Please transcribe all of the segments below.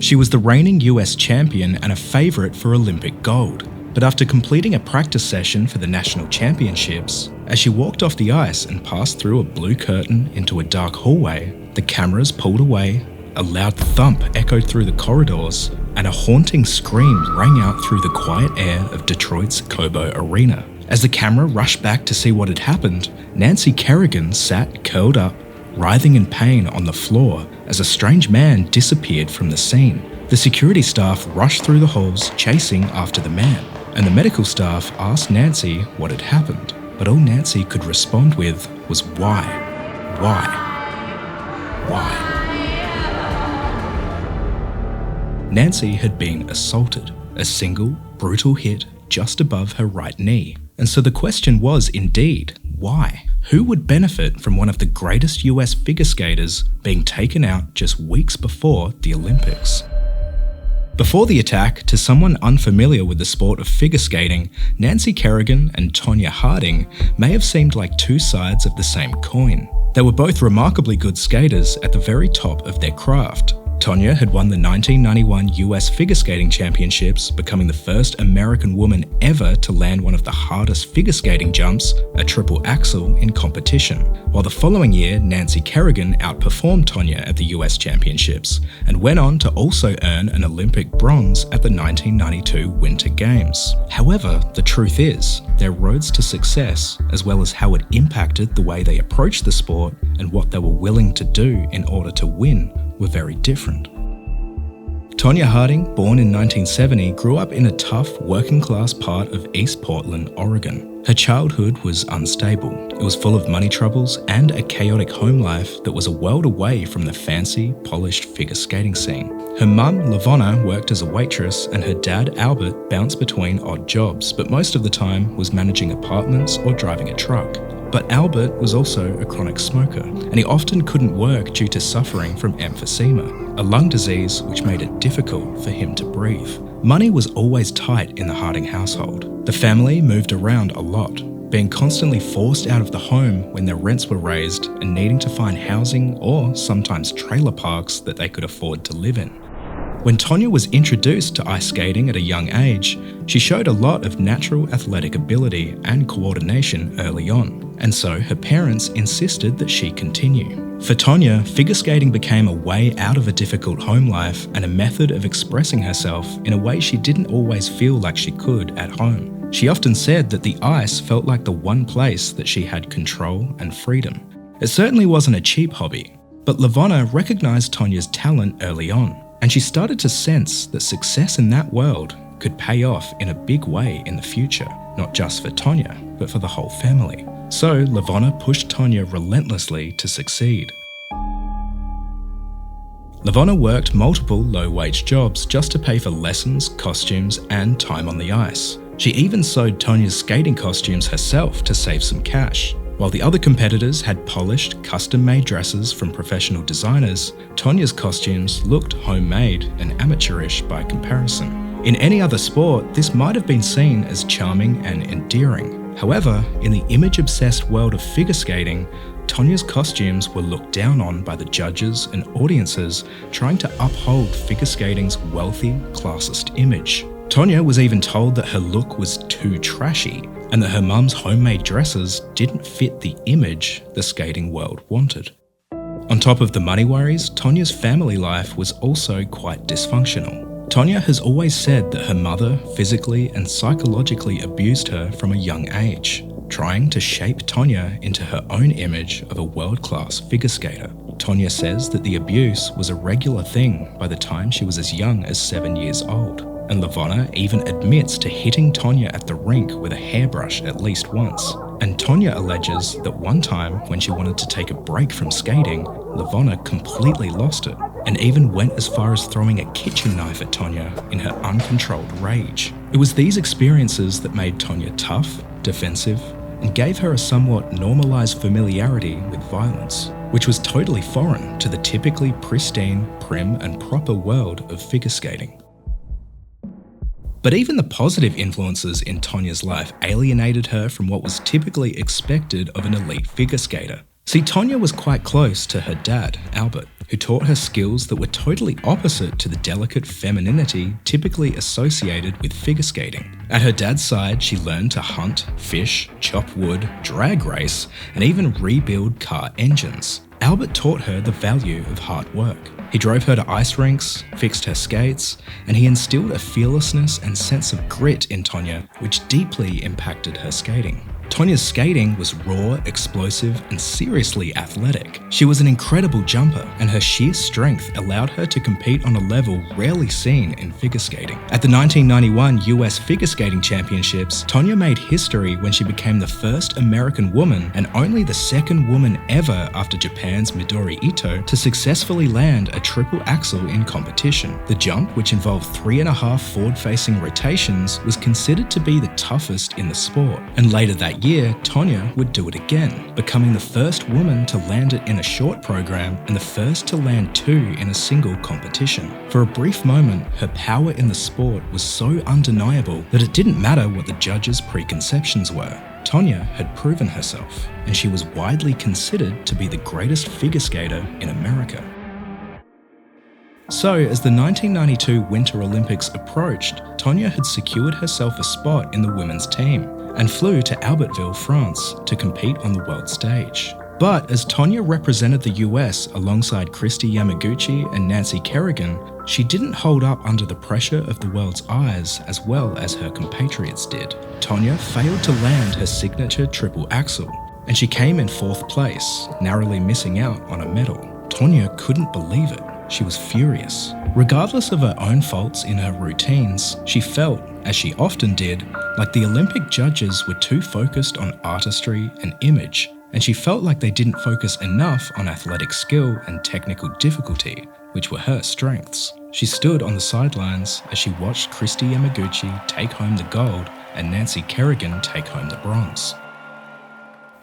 She was the reigning US champion and a favourite for Olympic gold. But after completing a practice session for the national championships, as she walked off the ice and passed through a blue curtain into a dark hallway, the cameras pulled away, a loud thump echoed through the corridors, and a haunting scream rang out through the quiet air of Detroit's Cobo Arena. As the camera rushed back to see what had happened, Nancy Kerrigan sat curled up, writhing in pain on the floor as a strange man disappeared from the scene. The security staff rushed through the halls chasing after the man, and the medical staff asked Nancy what had happened, but all Nancy could respond with was why? Nancy had been assaulted, a single, brutal hit just above her right knee. And so the question was indeed, why? Who would benefit from one of the greatest US figure skaters being taken out just weeks before the Olympics? Before the attack, to someone unfamiliar with the sport of figure skating, Nancy Kerrigan and Tonya Harding may have seemed like two sides of the same coin. They were both remarkably good skaters at the very top of their craft. Tonya had won the 1991 US Figure Skating Championships, becoming the first American woman ever to land one of the hardest figure skating jumps, a triple axel, in competition. While the following year, Nancy Kerrigan outperformed Tonya at the US Championships and went on to also earn an Olympic bronze at the 1992 Winter Games. However, the truth is, their roads to success, as well as how it impacted the way they approached the sport and what they were willing to do in order to win, were very different. Tonya Harding, born in 1970, grew up in a tough, working-class part of East Portland, Oregon. Her childhood was unstable. It was full of money troubles and a chaotic home life that was a world away from the fancy, polished figure skating scene. Her mum, Lavonna, worked as a waitress, and her dad, Albert, bounced between odd jobs, but most of the time was managing apartments or driving a truck. But Albert was also a chronic smoker, and he often couldn't work due to suffering from emphysema, a lung disease which made it difficult for him to breathe. Money was always tight in the Harding household. The family moved around a lot, being constantly forced out of the home when their rents were raised and needing to find housing or sometimes trailer parks that they could afford to live in. When Tonya was introduced to ice skating at a young age, she showed a lot of natural athletic ability and coordination early on, and so her parents insisted that she continue. For Tonya, figure skating became a way out of a difficult home life and a method of expressing herself in a way she didn't always feel like she could at home. She often said that the ice felt like the one place that she had control and freedom. It certainly wasn't a cheap hobby, but Lavonna recognized Tonya's talent early on, and she started to sense that success in that world could pay off in a big way in the future, not just for Tonya, but for the whole family. So Lavonna pushed Tonya relentlessly to succeed. Lavonna worked multiple low-wage jobs just to pay for lessons, costumes, and time on the ice. She even sewed Tonya's skating costumes herself to save some cash. While the other competitors had polished, custom-made dresses from professional designers, Tonya's costumes looked homemade and amateurish by comparison. In any other sport, this might have been seen as charming and endearing. However, in the image-obsessed world of figure skating, Tonya's costumes were looked down on by the judges and audiences trying to uphold figure skating's wealthy, classist image. Tonya was even told that her look was too trashy, and that her mum's homemade dresses didn't fit the image the skating world wanted. On top of the money worries, Tonya's family life was also quite dysfunctional. Tonya has always said that her mother physically and psychologically abused her from a young age, trying to shape Tonya into her own image of a world-class figure skater. Tonya says that the abuse was a regular thing by the time she was as young as 7 years old. And Lavonna even admits to hitting Tonya at the rink with a hairbrush at least once. And Tonya alleges that one time when she wanted to take a break from skating, Lavonna completely lost it and even went as far as throwing a kitchen knife at Tonya in her uncontrolled rage. It was these experiences that made Tonya tough, defensive, and gave her a somewhat normalized familiarity with violence, which was totally foreign to the typically pristine, prim and proper world of figure skating. But even the positive influences in Tonya's life alienated her from what was typically expected of an elite figure skater. See, Tonya was quite close to her dad, Albert, who taught her skills that were totally opposite to the delicate femininity typically associated with figure skating. At her dad's side, she learned to hunt, fish, chop wood, drag race, and even rebuild car engines. Albert taught her the value of hard work. He drove her to ice rinks, fixed her skates, and he instilled a fearlessness and sense of grit in Tonya, which deeply impacted her skating. Tonya's skating was raw, explosive, and seriously athletic. She was an incredible jumper, and her sheer strength allowed her to compete on a level rarely seen in figure skating. At the 1991 US Figure Skating Championships, Tonya made history when she became the first American woman and only the second woman ever after Japan's Midori Ito to successfully land a triple axel in competition. The jump, which involved 3.5 forward-facing rotations, was considered to be the toughest in the sport, and later that year, Tonya would do it again, becoming the first woman to land it in a short program and the first to land 2 in a single competition. For a brief moment, her power in the sport was so undeniable that it didn't matter what the judges' preconceptions were. Tonya had proven herself, and she was widely considered to be the greatest figure skater in America. So, as the 1992 Winter Olympics approached, Tonya had secured herself a spot in the women's team and flew to Albertville, France to compete on the world stage. But as Tonya represented the US alongside Kristi Yamaguchi and Nancy Kerrigan, she didn't hold up under the pressure of the world's eyes as well as her compatriots did. Tonya failed to land her signature triple axel, and she came in 4th place, narrowly missing out on a medal. Tonya couldn't believe it. She was furious. Regardless of her own faults in her routines, she felt, as she often did, like the Olympic judges were too focused on artistry and image, and she felt like they didn't focus enough on athletic skill and technical difficulty, which were her strengths. She stood on the sidelines as she watched Kristi Yamaguchi take home the gold and Nancy Kerrigan take home the bronze.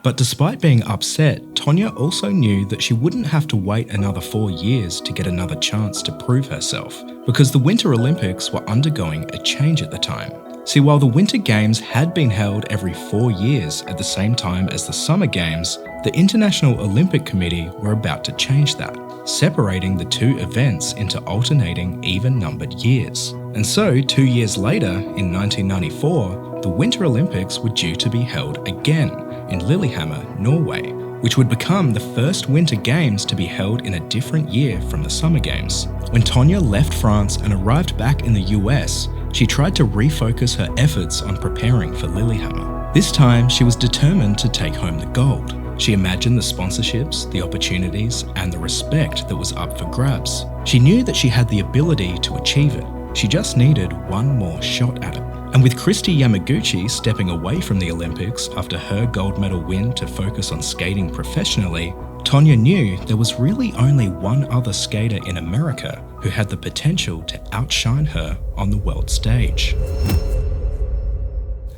But despite being upset, Tonya also knew that she wouldn't have to wait another 4 years to get another chance to prove herself, because the Winter Olympics were undergoing a change at the time. See, while the Winter Games had been held every 4 years at the same time as the Summer Games, the International Olympic Committee were about to change that, separating the 2 events into alternating even-numbered years. And so, 2 years later, in 1994, the Winter Olympics were due to be held again in Lillehammer, Norway, which would become the first Winter Games to be held in a different year from the Summer Games. When Tonya left France and arrived back in the US, she tried to refocus her efforts on preparing for Lillehammer. This time, she was determined to take home the gold. She imagined the sponsorships, the opportunities, and the respect that was up for grabs. She knew that she had the ability to achieve it. She just needed one more shot at it. And with Kristi Yamaguchi stepping away from the Olympics after her gold medal win to focus on skating professionally, Tonya knew there was really only one other skater in America who had the potential to outshine her on the world stage.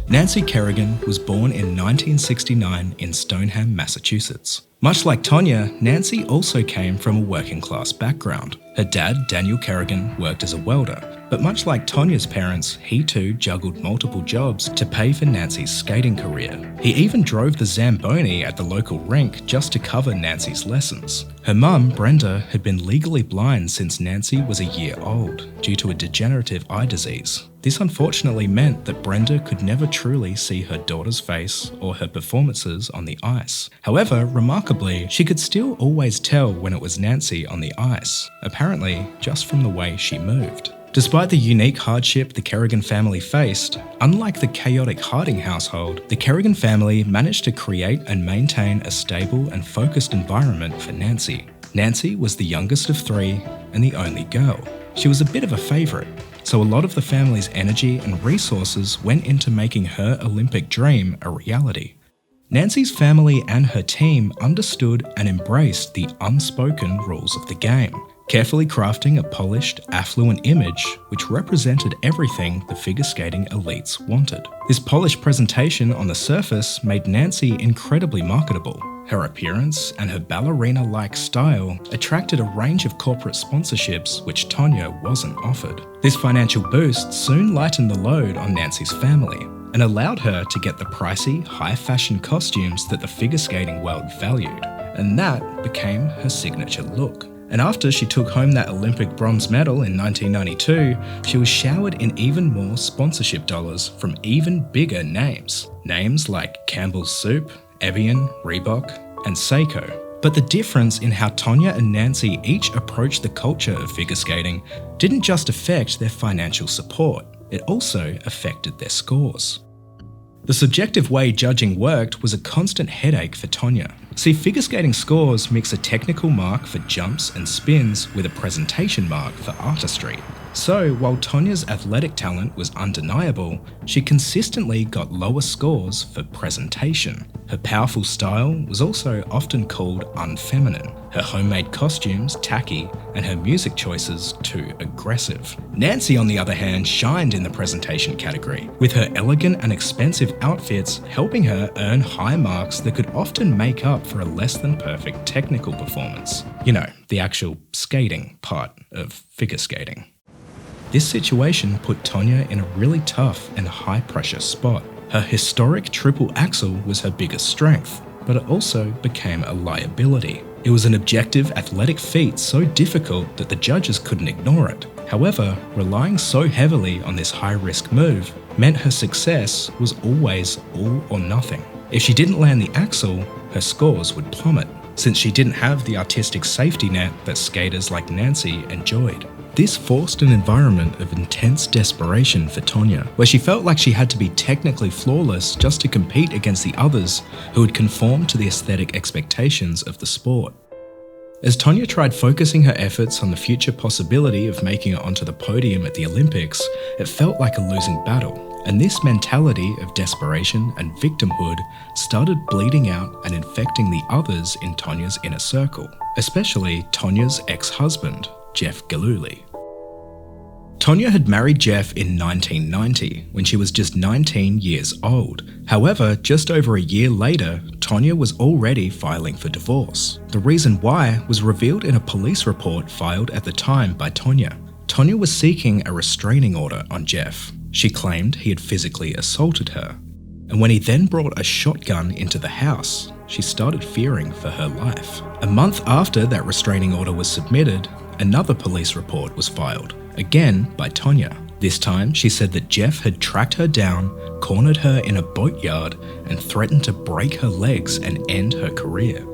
Nancy Kerrigan was born in 1969 in Stoneham, Massachusetts. Much like Tonya, Nancy also came from a working-class background. Her dad, Daniel Kerrigan, worked as a welder, but much like Tonya's parents, he too juggled multiple jobs to pay for Nancy's skating career. He even drove the Zamboni at the local rink just to cover Nancy's lessons. Her mum, Brenda, had been legally blind since Nancy was a year old due to a degenerative eye disease. This unfortunately meant that Brenda could never truly see her daughter's face or her performances on the ice. However, remarkably, she could still always tell when it was Nancy on the ice, apparently just from the way she moved. Despite the unique hardship the Kerrigan family faced, unlike the chaotic Harding household, the Kerrigan family managed to create and maintain a stable and focused environment for Nancy. Nancy was the youngest of 3 and the only girl. She was a bit of a favourite, so a lot of the family's energy and resources went into making her Olympic dream a reality. Nancy's family and her team understood and embraced the unspoken rules of the game, carefully crafting a polished, affluent image which represented everything the figure skating elites wanted. This polished presentation on the surface made Nancy incredibly marketable. Her appearance and her ballerina-like style attracted a range of corporate sponsorships which Tonya wasn't offered. This financial boost soon lightened the load on Nancy's family and allowed her to get the pricey, high-fashion costumes that the figure skating world valued. and that became her signature look. And after she took home that Olympic bronze medal in 1992, she was showered in even more sponsorship dollars from even bigger names. Names like Campbell's Soup, Evian, Reebok, and Seiko. But the difference in how Tonya and Nancy each approached the culture of figure skating didn't just affect their financial support, it also affected their scores. The subjective way judging worked was a constant headache for Tonya. See, figure skating scores mix a technical mark for jumps and spins with a presentation mark for artistry. So, while Tonya's athletic talent was undeniable, she consistently got lower scores for presentation. Her powerful style was also often called unfeminine, her homemade costumes tacky, and her music choices too aggressive. Nancy, on the other hand, shined in the presentation category, with her elegant and expensive outfits helping her earn high marks that could often make up for a less than perfect technical performance. You know, the actual skating part of figure skating. This situation put Tonya in a really tough and high-pressure spot. Her historic triple axel was her biggest strength, but it also became a liability. It was an objective athletic feat so difficult that the judges couldn't ignore it. However, relying so heavily on this high-risk move meant her success was always all or nothing. If she didn't land the axel, her scores would plummet, since she didn't have the artistic safety net that skaters like Nancy enjoyed. This forced an environment of intense desperation for Tonya, where she felt like she had to be technically flawless just to compete against the others who had conformed to the aesthetic expectations of the sport. As Tonya tried focusing her efforts on the future possibility of making it onto the podium at the Olympics, it felt like a losing battle, and this mentality of desperation and victimhood started bleeding out and infecting the others in Tonya's inner circle, especially Tonya's ex-husband, Jeff Gillooly. Tonya had married Jeff in 1990, when she was just 19 years old. However, just over a year later, Tonya was already filing for divorce. The reason why was revealed in a police report filed at the time by Tonya. Tonya was seeking a restraining order on Jeff. She claimed he had physically assaulted her. And when he then brought a shotgun into the house, she started fearing for her life. A month after that restraining order was submitted, another police report was filed, again by Tonya. This time, she said that Jeff had tracked her down, cornered her in a boatyard, and threatened to break her legs and end her career.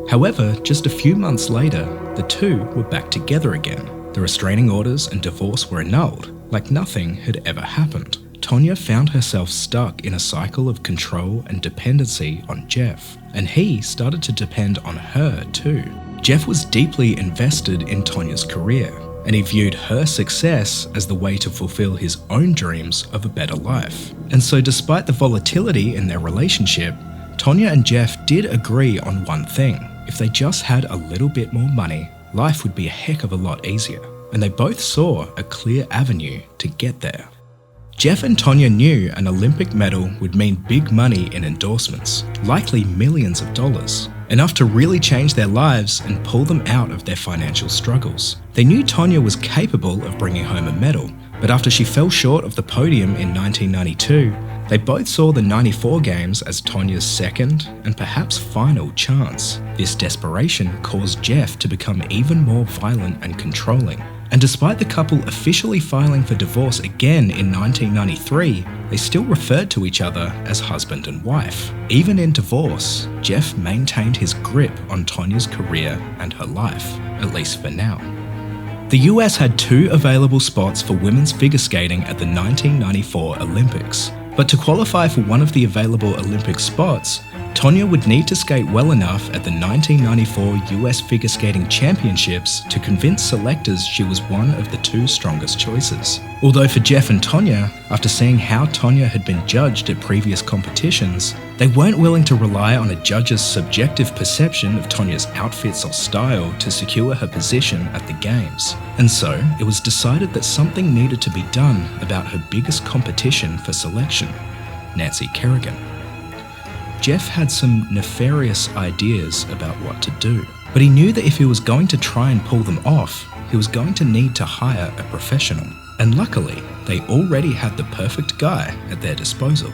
However, just a few months later, the two were back together again. The restraining orders and divorce were annulled, like nothing had ever happened. Tonya found herself stuck in a cycle of control and dependency on Jeff, and he started to depend on her too. Jeff was deeply invested in Tonya's career, and he viewed her success as the way to fulfill his own dreams of a better life. And so despite the volatility in their relationship, Tonya and Jeff did agree on one thing. If they just had a little bit more money, life would be a heck of a lot easier, and they both saw a clear avenue to get there. Jeff and Tonya knew an Olympic medal would mean big money in endorsements, likely millions of dollars, enough to really change their lives and pull them out of their financial struggles. They knew Tonya was capable of bringing home a medal, but after she fell short of the podium in 1992, they both saw the 94 Games as Tonya's second and perhaps final chance. This desperation caused Jeff to become even more violent and controlling. And despite the couple officially filing for divorce again in 1993, they still referred to each other as husband and wife. Even in divorce, Jeff maintained his grip on Tonya's career and her life, at least for now. The US had 2 available spots for women's figure skating at the 1994 Olympics. But to qualify for one of the available Olympic spots, Tonya would need to skate well enough at the 1994 US Figure Skating Championships to convince selectors she was one of the 2 strongest choices. Although for Jeff and Tonya, after seeing how Tonya had been judged at previous competitions, they weren't willing to rely on a judge's subjective perception of Tonya's outfits or style to secure her position at the Games. And so, it was decided that something needed to be done about her biggest competition for selection, Nancy Kerrigan. Jeff had some nefarious ideas about what to do, but he knew that if he was going to try and pull them off, he was going to need to hire a professional. And luckily, they already had the perfect guy at their disposal.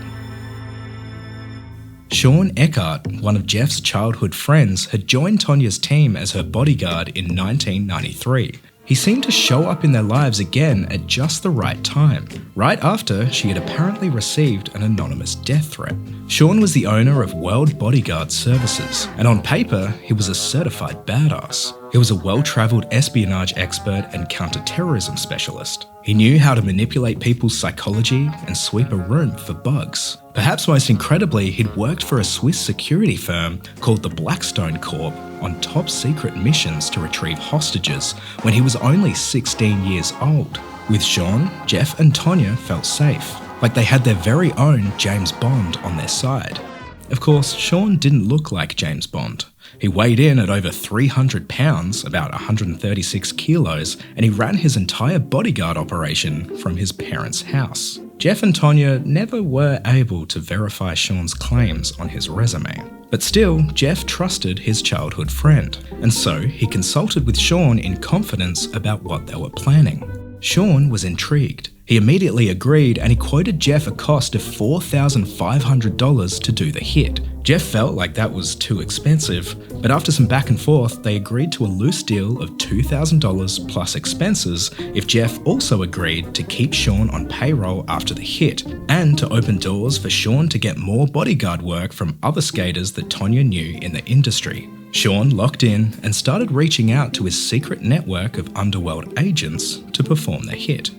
Sean Eckhart, one of Jeff's childhood friends, had joined Tonya's team as her bodyguard in 1993. He seemed to show up in their lives again at just the right time, right after she had apparently received an anonymous death threat. Sean was the owner of World Bodyguard Services, and on paper, he was a certified badass. He was a well-travelled espionage expert and counter-terrorism specialist. He knew how to manipulate people's psychology and sweep a room for bugs. Perhaps most incredibly, he'd worked for a Swiss security firm called the Blackstone Corp on top-secret missions to retrieve hostages when he was only 16 years old. With Sean, Jeff and Tonya felt safe, like they had their very own James Bond on their side. Of course, Sean didn't look like James Bond. He weighed in at over 300 pounds, about 136 kilos, and he ran his entire bodyguard operation from his parents' house. Jeff and Tonya never were able to verify Sean's claims on his resume. But still, Jeff trusted his childhood friend, and so he consulted with Sean in confidence about what they were planning. Sean was intrigued. He immediately agreed and he quoted Jeff a cost of $4,500 to do the hit. Jeff felt like that was too expensive, but after some back and forth, they agreed to a loose deal of $2,000 plus expenses if Jeff also agreed to keep Sean on payroll after the hit, and to open doors for Sean to get more bodyguard work from other skaters that Tonya knew in the industry. Sean locked in and started reaching out to his secret network of underworld agents to perform the hit.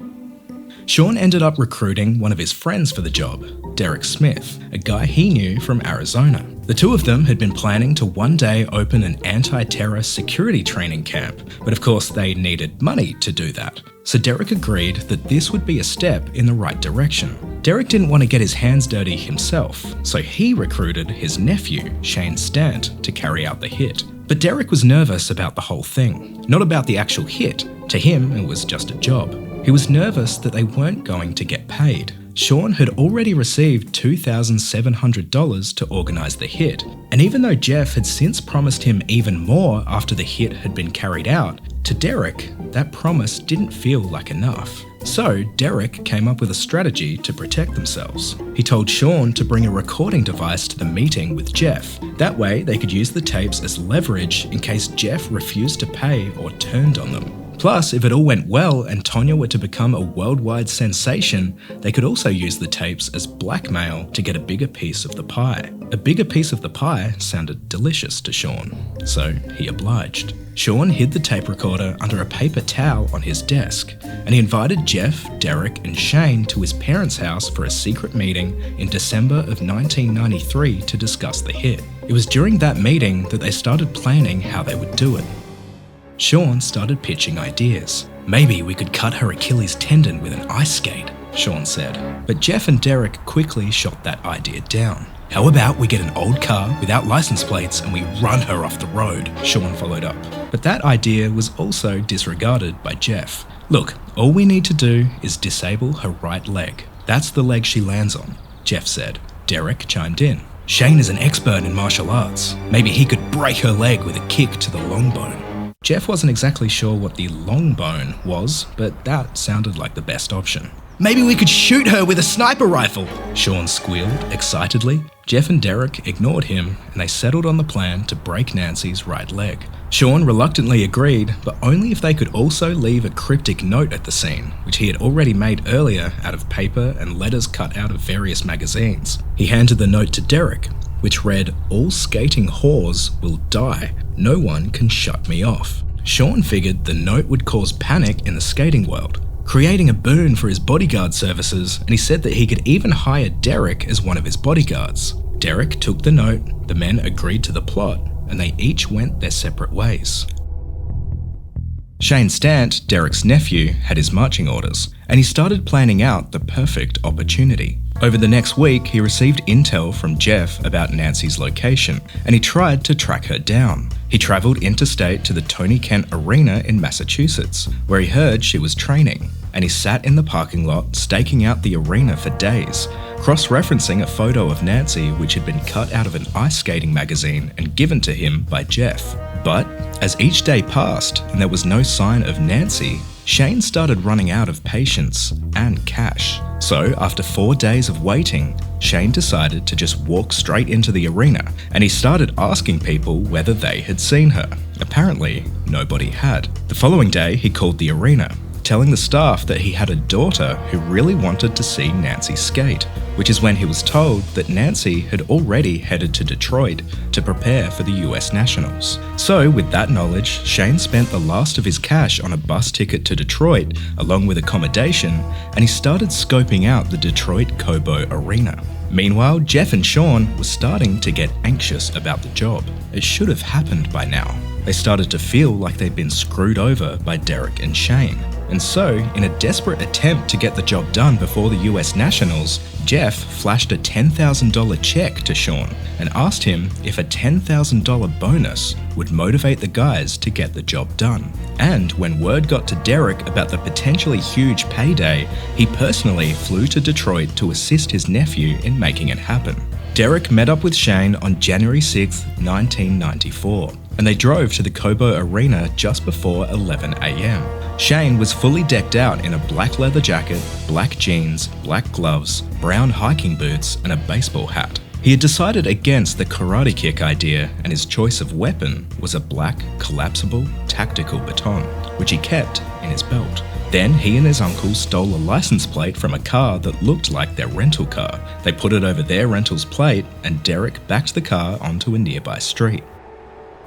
Sean ended up recruiting one of his friends for the job, Derek Smith, a guy he knew from Arizona. The two of them had been planning to one day open an anti-terror security training camp, but of course they needed money to do that. So Derek agreed that this would be a step in the right direction. Derek didn't want to get his hands dirty himself, so he recruited his nephew, Shane Stant, to carry out the hit. But Derek was nervous about the whole thing, not about the actual hit. To him, it was just a job. He was nervous that they weren't going to get paid. Sean had already received $2,700 to organise the hit, and even though Jeff had since promised him even more after the hit had been carried out, to Derek, that promise didn't feel like enough. So Derek came up with a strategy to protect themselves. He told Sean to bring a recording device to the meeting with Jeff. That way they could use the tapes as leverage in case Jeff refused to pay or turned on them. Plus, if it all went well and Tonya were to become a worldwide sensation, they could also use the tapes as blackmail to get a bigger piece of the pie. A bigger piece of the pie sounded delicious to Sean, so he obliged. Sean hid the tape recorder under a paper towel on his desk, and he invited Jeff, Derek, and Shane to his parents' house for a secret meeting in December of 1993 to discuss the hit. It was during that meeting that they started planning how they would do it. Sean started pitching ideas. Maybe we could cut her Achilles tendon with an ice skate, Sean said. But Jeff and Derek quickly shot that idea down. How about we get an old car without license plates and we run her off the road, Sean followed up. But that idea was also disregarded by Jeff. Look, all we need to do is disable her right leg. That's the leg she lands on, Jeff said. Derek chimed in. Shane is an expert in martial arts. Maybe he could break her leg with a kick to the long bone. Jeff wasn't exactly sure what the long bone was, but that sounded like the best option. Maybe we could shoot her with a sniper rifle, Sean squealed excitedly. Jeff and Derek ignored him and they settled on the plan to break Nancy's right leg. Sean reluctantly agreed, but only if they could also leave a cryptic note at the scene, which he had already made earlier out of paper and letters cut out of various magazines. He handed the note to Derek, which read, "All skating whores will die. No one can shut me off." Sean figured the note would cause panic in the skating world, creating a boon for his bodyguard services, and he said that he could even hire Derek as one of his bodyguards. Derek took the note, the men agreed to the plot, and they each went their separate ways. Shane Stant, Derek's nephew, had his marching orders, and he started planning out the perfect opportunity. Over the next week, he received intel from Jeff about Nancy's location, and he tried to track her down. He travelled interstate to the Tony Kent Arena in Massachusetts, where he heard she was training, and he sat in the parking lot staking out the arena for days, cross-referencing a photo of Nancy which had been cut out of an ice skating magazine and given to him by Jeff. But as each day passed and there was no sign of Nancy, Shane started running out of patience and cash. So after 4 days of waiting, Shane decided to just walk straight into the arena, and he started asking people whether they had seen her. Apparently, nobody had. The following day, he called the arena, telling the staff that he had a daughter who really wanted to see Nancy skate, which is when he was told that Nancy had already headed to Detroit to prepare for the US Nationals. So with that knowledge, Shane spent the last of his cash on a bus ticket to Detroit along with accommodation, and he started scoping out the Detroit Cobo Arena. Meanwhile, Jeff and Sean were starting to get anxious about the job. It should have happened by now. They started to feel like they'd been screwed over by Derek and Shane. And so, in a desperate attempt to get the job done before the US Nationals, Jeff flashed a $10,000 check to Sean and asked him if a $10,000 bonus would motivate the guys to get the job done. And when word got to Derek about the potentially huge payday, he personally flew to Detroit to assist his nephew in making it happen. Derek met up with Shane on January 6, 1994, and they drove to the Cobo Arena just before 11 a.m. Shane was fully decked out in a black leather jacket, black jeans, black gloves, brown hiking boots, and a baseball hat. He had decided against the karate kick idea, and his choice of weapon was a black, collapsible, tactical baton, which he kept in his belt. Then he and his uncle stole a license plate from a car that looked like their rental car. They put it over their rental's plate, and Derek backed the car onto a nearby street.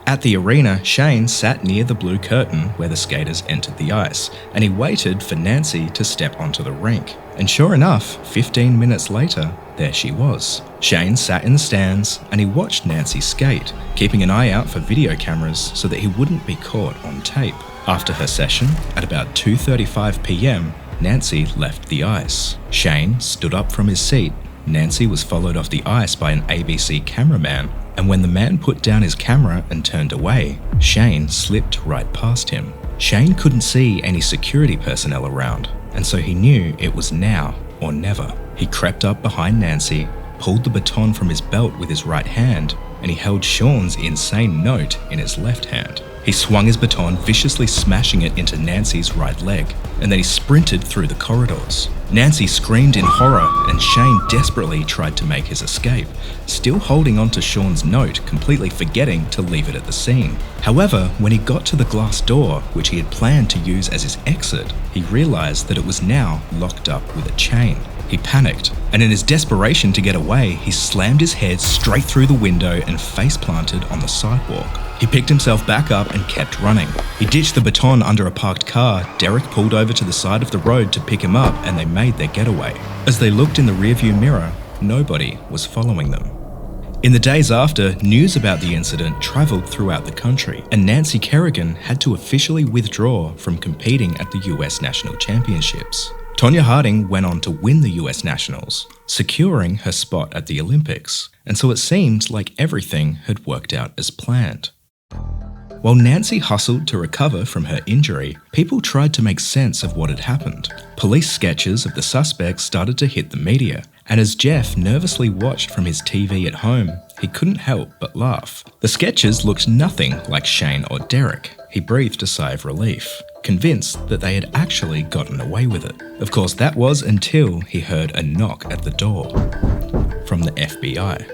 At the arena, Shane sat near the blue curtain where the skaters entered the ice, and he waited for Nancy to step onto the rink. And sure enough, 15 minutes later, there she was. Shane sat in the stands and he watched Nancy skate, keeping an eye out for video cameras so that he wouldn't be caught on tape. After her session, at about 2:35 p.m, Nancy left the ice. Shane stood up from his seat. Nancy was followed off the ice by an ABC cameraman, and when the man put down his camera and turned away, Shane slipped right past him. Shane couldn't see any security personnel around, and so he knew it was now or never. He crept up behind Nancy, pulled the baton from his belt with his right hand, and he held Sean's insane note in his left hand. He swung his baton, viciously smashing it into Nancy's right leg, and then he sprinted through the corridors. Nancy screamed in horror, and Shane desperately tried to make his escape, still holding onto Sean's note, completely forgetting to leave it at the scene. However, when he got to the glass door, which he had planned to use as his exit, he realized that it was now locked up with a chain. He panicked, and in his desperation to get away, he slammed his head straight through the window and face-planted on the sidewalk. He picked himself back up and kept running. He ditched the baton under a parked car. Derek pulled over to the side of the road to pick him up, and they made their getaway. As they looked in the rearview mirror, nobody was following them. In the days after, news about the incident travelled throughout the country, and Nancy Kerrigan had to officially withdraw from competing at the US National Championships. Tonya Harding went on to win the US Nationals, securing her spot at the Olympics, and so it seemed like everything had worked out as planned. While Nancy hustled to recover from her injury, people tried to make sense of what had happened. Police sketches of the suspects started to hit the media, and as Jeff nervously watched from his TV at home, he couldn't help but laugh. The sketches looked nothing like Shane or Derek. He breathed a sigh of relief, convinced that they had actually gotten away with it. Of course, that was until he heard a knock at the door from the FBI.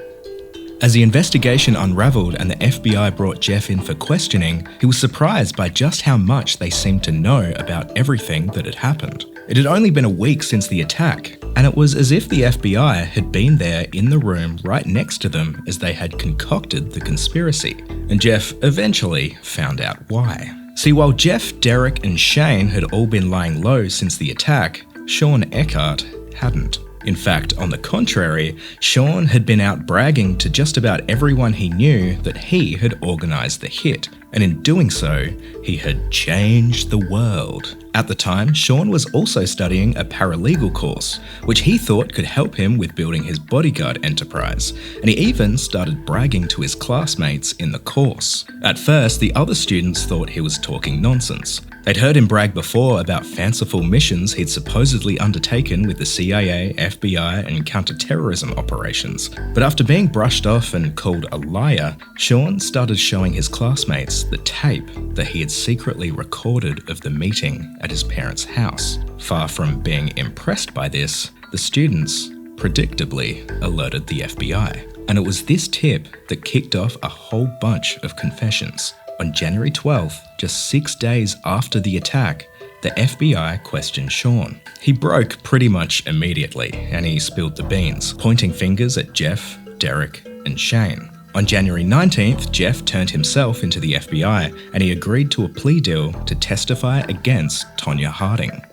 As the investigation unraveled and the FBI brought Jeff in for questioning, he was surprised by just how much they seemed to know about everything that had happened. It had only been a week since the attack, and it was as if the FBI had been there in the room right next to them as they had concocted the conspiracy. And Jeff eventually found out why. See, while Jeff, Derek, and Shane had all been lying low since the attack, Sean Eckhart hadn't. In fact, on the contrary, Sean had been out bragging to just about everyone he knew that he had organised the hit, and in doing so, he had changed the world. At the time, Sean was also studying a paralegal course, which he thought could help him with building his bodyguard enterprise, and he even started bragging to his classmates in the course. At first, the other students thought he was talking nonsense. They'd heard him brag before about fanciful missions he'd supposedly undertaken with the CIA, FBI, and counter-terrorism operations. But after being brushed off and called a liar, Sean started showing his classmates the tape that he had secretly recorded of the meeting at his parents' house. Far from being impressed by this, the students predictably alerted the FBI. And it was this tip that kicked off a whole bunch of confessions. On January 12th, just 6 days after the attack, the FBI questioned Sean. He broke pretty much immediately, and he spilled the beans, pointing fingers at Jeff, Derek, and Shane. On January 19th, Jeff turned himself into the FBI, and he agreed to a plea deal to testify against Tonya Harding.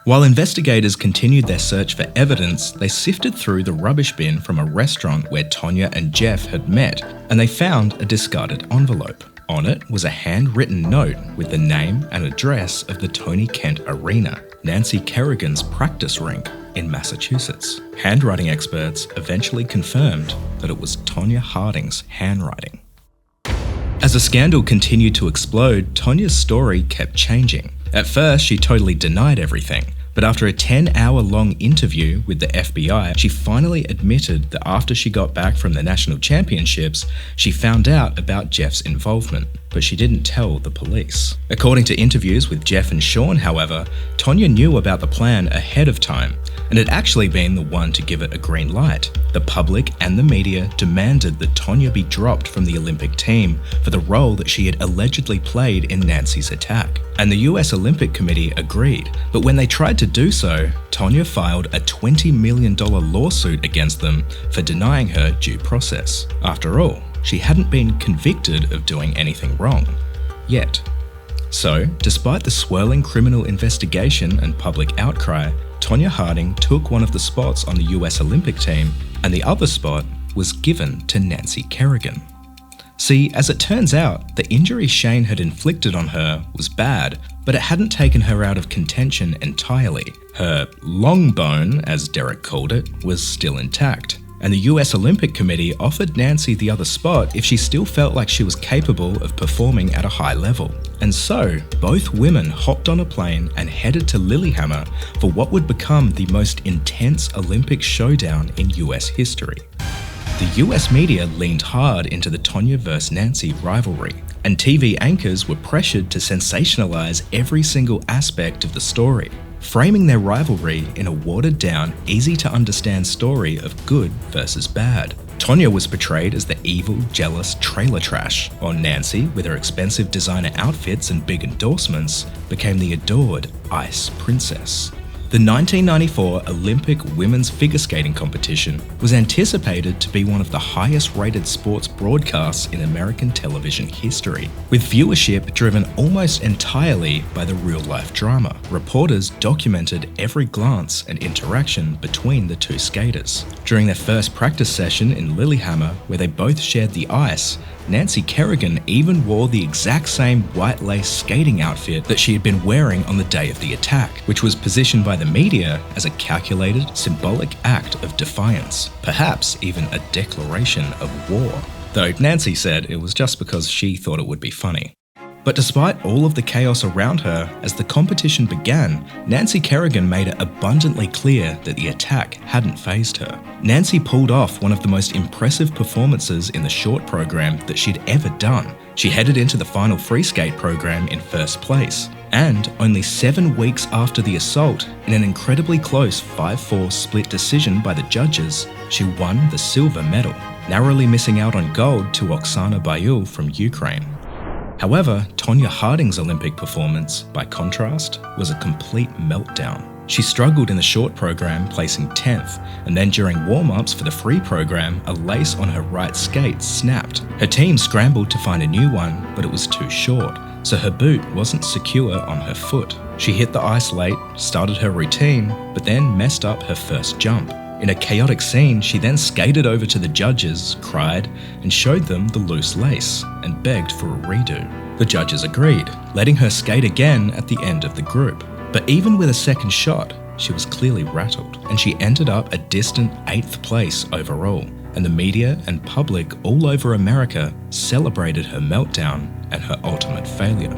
While investigators continued their search for evidence, they sifted through the rubbish bin from a restaurant where Tonya and Jeff had met, and they found a discarded envelope. On it was a handwritten note with the name and address of the Tony Kent Arena, Nancy Kerrigan's practice rink in Massachusetts. Handwriting experts eventually confirmed that it was Tonya Harding's handwriting. As the scandal continued to explode, Tonya's story kept changing. At first, she totally denied everything. But after a 10-hour-long interview with the FBI, she finally admitted that after she got back from the national championships, she found out about Jeff's involvement, but she didn't tell the police. According to interviews with Jeff and Sean, however, Tonya knew about the plan ahead of time and had actually been the one to give it a green light. The public and the media demanded that Tonya be dropped from the Olympic team for the role that she had allegedly played in Nancy's attack. And the US Olympic Committee agreed, but when they tried to do so, Tonya filed a $20 million lawsuit against them for denying her due process. After all, she hadn't been convicted of doing anything wrong. Yet. So, despite the swirling criminal investigation and public outcry, Tonya Harding took one of the spots on the US Olympic team, and the other spot was given to Nancy Kerrigan. See, as it turns out, the injury Shane had inflicted on her was bad, but it hadn't taken her out of contention entirely. Her long bone, as Derek called it, was still intact. And the US Olympic Committee offered Nancy the other spot if she still felt like she was capable of performing at a high level. And so, both women hopped on a plane and headed to Lillehammer for what would become the most intense Olympic showdown in US history. The US media leaned hard into the Tonya vs. Nancy rivalry, and TV anchors were pressured to sensationalize every single aspect of the story, framing their rivalry in a watered-down, easy-to-understand story of good versus bad. Tonya was portrayed as the evil, jealous trailer trash, while Nancy, with her expensive designer outfits and big endorsements, became the adored ice princess. The 1994 Olympic women's figure skating competition was anticipated to be one of the highest-rated sports broadcasts in American television history, with viewership driven almost entirely by the real-life drama. Reporters documented every glance and interaction between the two skaters. During their first practice session in Lillehammer, where they both shared the ice, Nancy Kerrigan even wore the exact same white lace skating outfit that she had been wearing on the day of the attack, which was positioned by the media as a calculated, symbolic act of defiance, perhaps even a declaration of war. Though Nancy said it was just because she thought it would be funny. But despite all of the chaos around her, as the competition began, Nancy Kerrigan made it abundantly clear that the attack hadn't fazed her. Nancy pulled off one of the most impressive performances in the short program that she'd ever done. She headed into the final free skate program in first place. And only 7 weeks after the assault, in an incredibly close 5-4 split decision by the judges, she won the silver medal, narrowly missing out on gold to Oksana Bayul from Ukraine. However, Tonya Harding's Olympic performance, by contrast, was a complete meltdown. She struggled in the short program, placing 10th, and then during warm-ups for the free program, a lace on her right skate snapped. Her team scrambled to find a new one, but it was too short, so her boot wasn't secure on her foot. She hit the ice late, started her routine, but then messed up her first jump. In a chaotic scene, she then skated over to the judges, cried, and showed them the loose lace, and begged for a redo. The judges agreed, letting her skate again at the end of the group. But even with a second shot, she was clearly rattled, and she ended up a distant 8th place overall, and the media and public all over America celebrated her meltdown and her ultimate failure.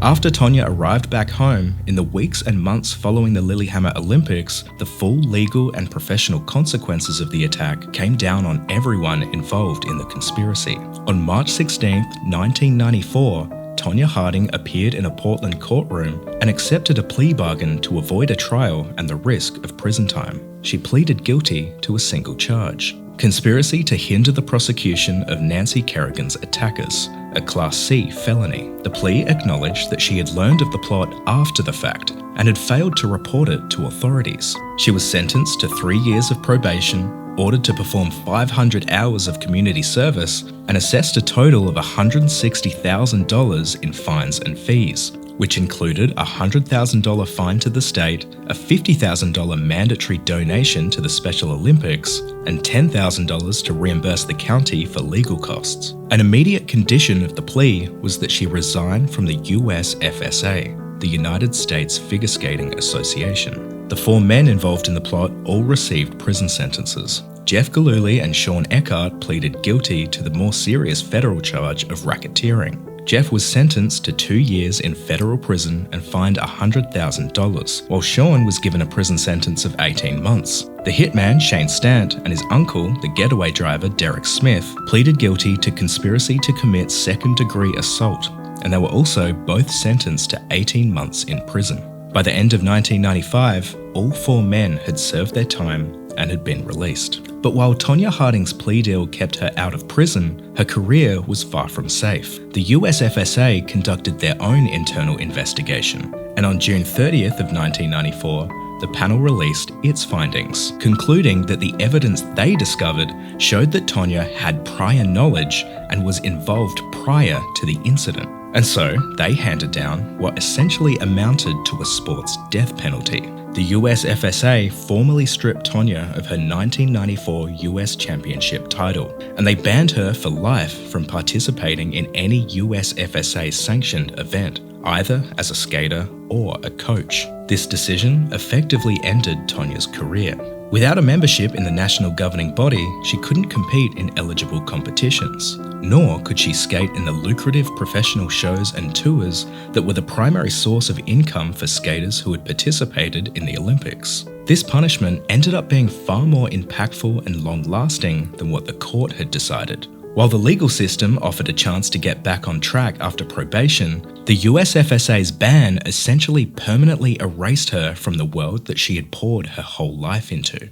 After Tonya arrived back home, in the weeks and months following the Lillehammer Olympics, the full legal and professional consequences of the attack came down on everyone involved in the conspiracy. On March 16, 1994, Tonya Harding appeared in a Portland courtroom and accepted a plea bargain to avoid a trial and the risk of prison time. She pleaded guilty to a single charge: conspiracy to hinder the prosecution of Nancy Kerrigan's attackers, a Class C felony. The plea acknowledged that she had learned of the plot after the fact and had failed to report it to authorities. She was sentenced to 3 years of probation, ordered to perform 500 hours of community service, and assessed a total of $160,000 in fines and fees, which included a $100,000 fine to the state, a $50,000 mandatory donation to the Special Olympics, and $10,000 to reimburse the county for legal costs. An immediate condition of the plea was that she resign from the USFSA, the United States Figure Skating Association. The 4 men involved in the plot all received prison sentences. Jeff Gillooly and Sean Eckhart pleaded guilty to the more serious federal charge of racketeering. Jeff was sentenced to 2 years in federal prison and fined $100,000, while Sean was given a prison sentence of 18 months. The hitman, Shane Stant, and his uncle, the getaway driver, Derek Smith, pleaded guilty to conspiracy to commit second-degree assault, and they were also both sentenced to 18 months in prison. By the end of 1995, all 4 men had served their time and had been released. But while Tonya Harding's plea deal kept her out of prison, her career was far from safe. The USFSA conducted their own internal investigation, and on June 30th of 1994, the panel released its findings, concluding that the evidence they discovered showed that Tonya had prior knowledge and was involved prior to the incident. And so, they handed down what essentially amounted to a sports death penalty. The USFSA formally stripped Tonya of her 1994 US Championship title, and they banned her for life from participating in any USFSA-sanctioned event, either as a skater or a coach. This decision effectively ended Tonya's career. Without a membership in the national governing body, she couldn't compete in eligible competitions, nor could she skate in the lucrative professional shows and tours that were the primary source of income for skaters who had participated in the Olympics. This punishment ended up being far more impactful and long-lasting than what the court had decided. While the legal system offered a chance to get back on track after probation, the USFSA's ban essentially permanently erased her from the world that she had poured her whole life into.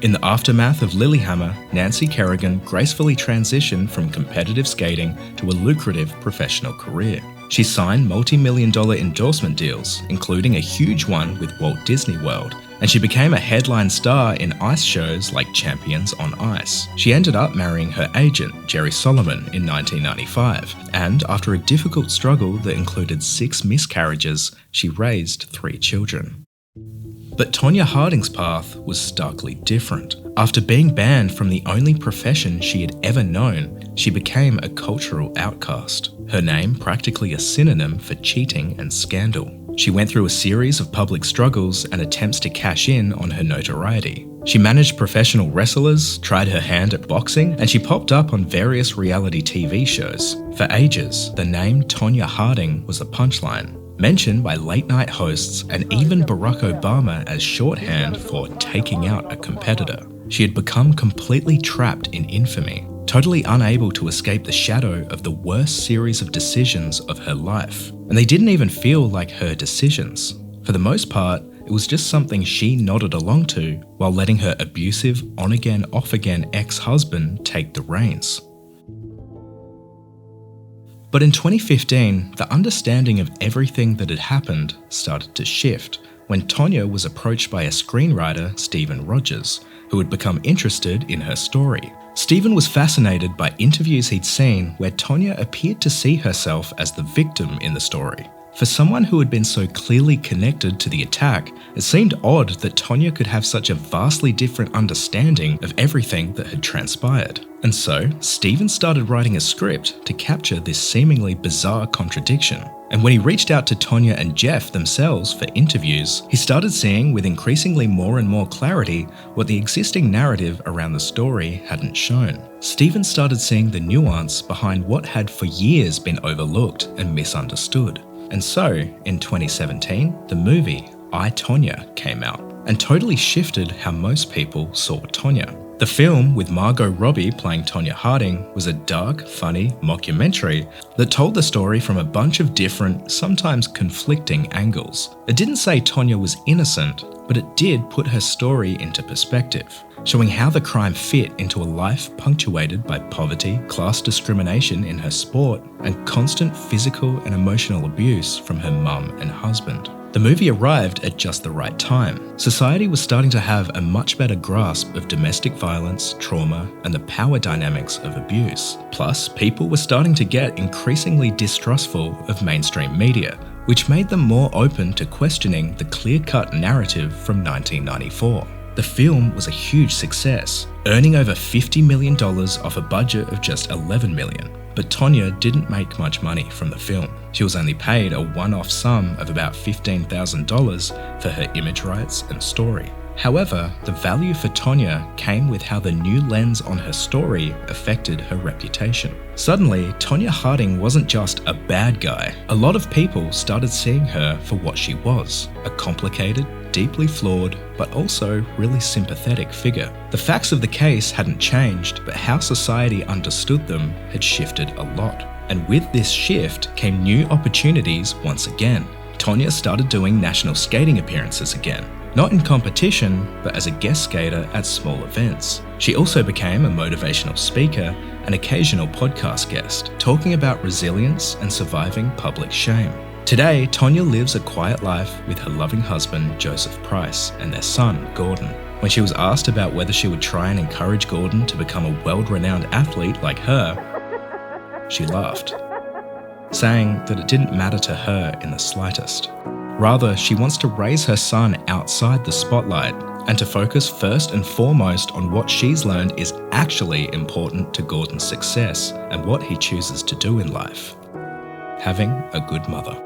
In the aftermath of Lillehammer, Nancy Kerrigan gracefully transitioned from competitive skating to a lucrative professional career. She signed multi-million-dollar endorsement deals, including a huge one with Walt Disney World, and she became a headline star in ice shows like Champions on Ice. She ended up marrying her agent, Jerry Solomon, in 1995, and after a difficult struggle that included 6 miscarriages, she raised 3 children. But Tonya Harding's path was starkly different. After being banned from the only profession she had ever known, she became a cultural outcast, her name practically a synonym for cheating and scandal. She went through a series of public struggles and attempts to cash in on her notoriety. She managed professional wrestlers, tried her hand at boxing, and she popped up on various reality TV shows. For ages, the name Tonya Harding was a punchline, mentioned by late-night hosts and even Barack Obama as shorthand for taking out a competitor. She had become completely trapped in infamy, totally unable to escape the shadow of the worst series of decisions of her life. And they didn't even feel like her decisions. For the most part, it was just something she nodded along to while letting her abusive, on-again, off-again ex-husband take the reins. But in 2015, the understanding of everything that had happened started to shift when Tonya was approached by a screenwriter, Stephen Rogers, who had become interested in her story. Stephen was fascinated by interviews he'd seen where Tonya appeared to see herself as the victim in the story. For someone who had been so clearly connected to the attack, it seemed odd that Tonya could have such a vastly different understanding of everything that had transpired. And so, Stephen started writing a script to capture this seemingly bizarre contradiction. And when he reached out to Tonya and Jeff themselves for interviews, he started seeing with increasingly more and more clarity what the existing narrative around the story hadn't shown. Stephen started seeing the nuance behind what had for years been overlooked and misunderstood. And so, in 2017, the movie I, Tonya came out and totally shifted how most people saw Tonya. The film, with Margot Robbie playing Tonya Harding, was a dark, funny mockumentary that told the story from a bunch of different, sometimes conflicting angles. It didn't say Tonya was innocent, but it did put her story into perspective, showing how the crime fit into a life punctuated by poverty, class discrimination in her sport, and constant physical and emotional abuse from her mum and husband. The movie arrived at just the right time. Society was starting to have a much better grasp of domestic violence, trauma, and the power dynamics of abuse. Plus, people were starting to get increasingly distrustful of mainstream media, which made them more open to questioning the clear-cut narrative from 1994. The film was a huge success, earning over $50 million off a budget of just $11 million. But Tonya didn't make much money from the film. She was only paid a one-off sum of about $15,000 for her image rights and story. However, the value for Tonya came with how the new lens on her story affected her reputation. Suddenly, Tonya Harding wasn't just a bad guy. A lot of people started seeing her for what she was, a complicated, deeply flawed, but also really sympathetic figure. The facts of the case hadn't changed, but how society understood them had shifted a lot. And with this shift came new opportunities once again. Tonya started doing national skating appearances again. Not in competition, but as a guest skater at small events. She also became a motivational speaker, an occasional podcast guest, talking about resilience and surviving public shame. Today, Tonya lives a quiet life with her loving husband, Joseph Price, and their son, Gordon. When she was asked about whether she would try and encourage Gordon to become a world-renowned athlete like her, she laughed, saying that it didn't matter to her in the slightest. Rather, she wants to raise her son outside the spotlight and to focus first and foremost on what she's learned is actually important to Gordon's success and what he chooses to do in life: having a good mother.